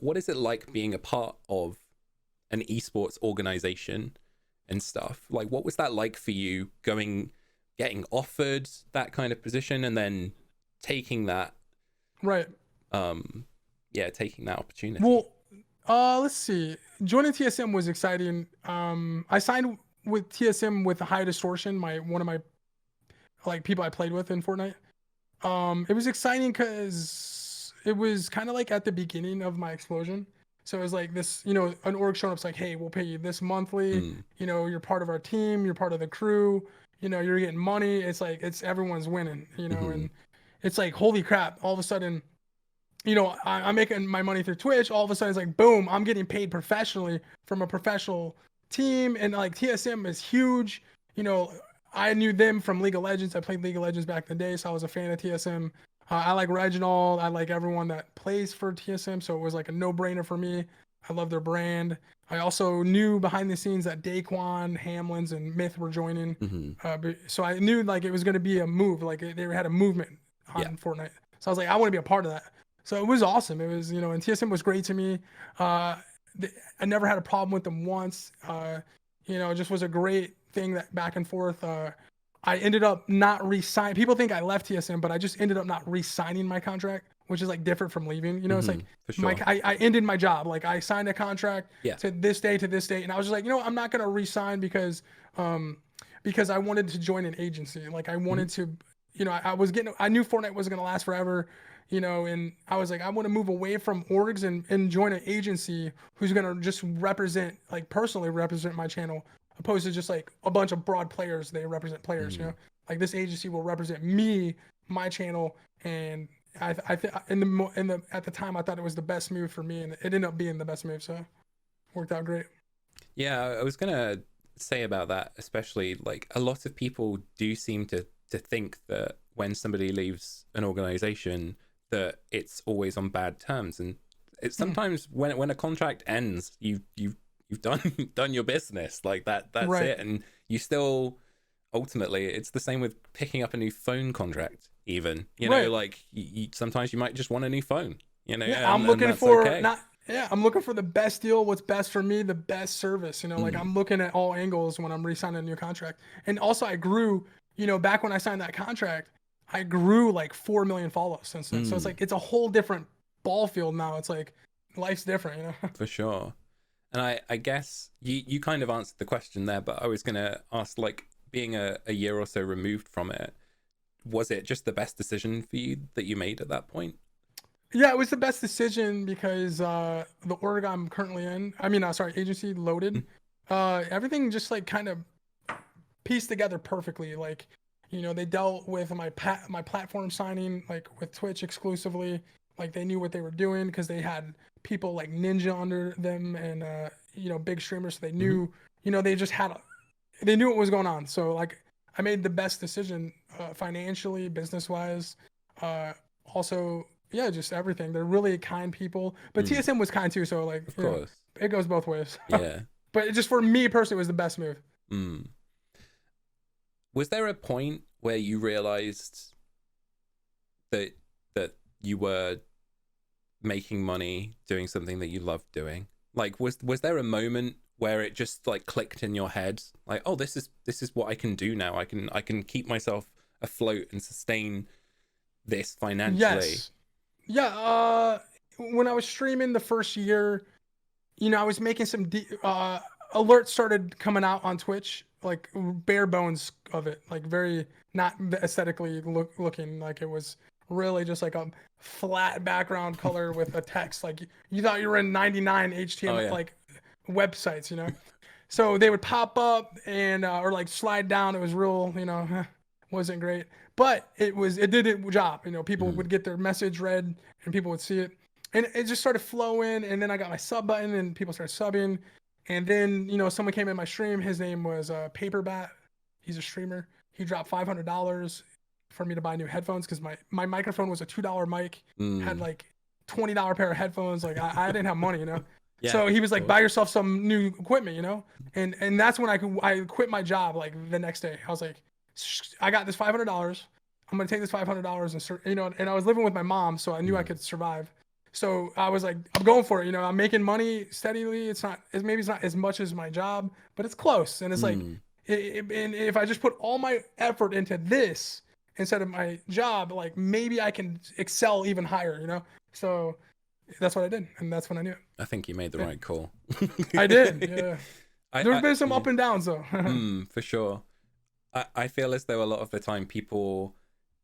what is it like being a part of an esports organization and stuff? Like, what was that like for you getting offered that kind of position and then taking that, Right. taking that opportunity? Well, let's see. Joining TSM was exciting. I signed with TSM with High Distortion, one of my like people I played with in Fortnite. It was exciting because it was kind of like at the beginning of my explosion. So it was like this, an org showing up's like, hey, we'll pay you this monthly. Mm, You're part of our team. You're part of the crew. You're getting money. It's like everyone's winning. hmm And it's like holy crap! All of a sudden, I'm making my money through Twitch. All of a sudden, it's like boom, I'm getting paid professionally from a professional team, and like TSM is huge. You know, I knew them from League of Legends. I played League of Legends back in the day, so I was a fan of TSM. I like Reginald. I like everyone that plays for TSM, so it was like a no-brainer for me. I love their brand. I also knew behind the scenes that Daquan, Hamlins, and Myth were joining, hmm so I knew like it was going to be a move. Like they had a movement Yeah. on Fortnite, so I was like, I want to be a part of that. So it was awesome. It was, and TSM was great to me. Uh, I never had a problem with them once. It just was a great thing that back and forth. I ended up not re-signing. People think I left TSM, but I just ended up not re-signing my contract, which is like different from leaving. It's like For sure. I ended my job. Like I signed a contract Yeah. to this day to this date, and I was just like, I'm not gonna re-sign because I wanted to join an agency. Like I hmm wanted to, I knew Fortnite wasn't gonna last forever. And I was like, I want to move away from orgs and join an agency who's gonna just represent, like personally represent my channel, opposed to just like a bunch of broad players. They represent players, hmm like this agency will represent me, my channel, and I think in the at the time I thought it was the best move for me, and it ended up being the best move, so it worked out great. Yeah, I was gonna say about that, especially like a lot of people do seem to think that when somebody leaves an organization that it's always on bad terms, and it's Mm, sometimes when a contract ends, you've done done your business like that. That's right. it, and you still ultimately it's the same with picking up a new phone contract. Even Right. like sometimes you might just want a new phone, Yeah, and that's okay. I'm looking for the best deal, what's best for me, the best service. Like Mm, I'm looking at all angles when I'm re-signing a new contract. And also I grew, back when I signed that contract, I grew like 4 million follows since then. So it's mm, like it's a whole different ball field now. It's like life's different. for sure. And I guess you kind of answered the question there, but I was gonna ask, like, being a year or so removed from it, was it just the best decision for you that you made at that point? Yeah, it was the best decision because the org I'm currently in, I mean, sorry, agency loaded, Mm, everything just like kind of pieced together perfectly. Like, they dealt with my platform signing like with Twitch exclusively. Like they knew what they were doing because they had people like Ninja under them and big streamers. So they hmm knew, they just they knew what was going on. So like I made the best decision financially, business wise. Uh, Also, yeah, just everything. They're really kind people, but mm, TSM was kind too. So like of course. it goes both ways. Yeah. But just for me personally, it was the best move. Mm. Was there a point where you realized that you were making money doing something that you loved doing? Like, was there a moment where it just like clicked in your head, like, oh, this is what I can do now. I can keep myself afloat and sustain this financially. Yes. Yeah. When I was streaming the first year, I was making alerts started coming out on Twitch, like bare bones of it, like very not aesthetically looking. Like it was really just like a flat background color with a text. Like you thought you were in 99 Oh HTML yeah. like websites. So they would pop up and or like slide down. It was real, wasn't great, but it did its job. People Mm, would get their message read and people would see it, and it just started flowing. And then I got my sub button and people started subbing, and then someone came in my stream. His name was Paperbat. He's a streamer. He dropped $500 for me to buy new headphones because my microphone was a $2 mic, had mm, like $20 pair of headphones. Like I didn't have money. yeah, So he was of like, buy course. yourself some new equipment. And that's when I quit my job like the next day. I was like, I got this $500. I'm gonna take this $500 and and I was living with my mom, so I knew I Mm, could survive. So I was like, I'm going for it. You know, I'm making money steadily. Maybe it's not as much as my job, but it's close. And it's like, Mm, and if I just put all my effort into this instead of my job, like maybe I can excel even higher, you know? So that's what I did. And that's when I knew it. I think you made the Yeah. right call. I did. Yeah. There's been some Yeah. up and downs though. For sure. I feel as though a lot of the time people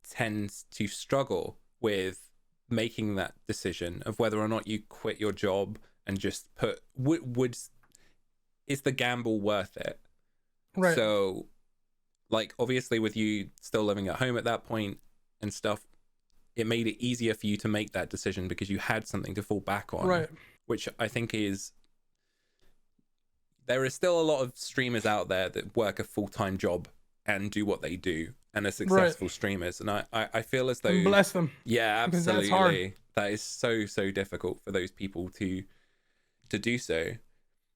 tend to struggle with making that decision of whether or not you quit your job and just put would is the gamble worth it? Right. So, like, obviously with you still living at home at that point and stuff, it made it easier for you to make that decision because you had something to fall back on, Right. which I think is, there is still a lot of streamers out there that work a full-time job and do what they do and are Right. successful streamers. And I feel as And though, bless them yeah, because that's hard. absolutely, that is so difficult for those people to do so.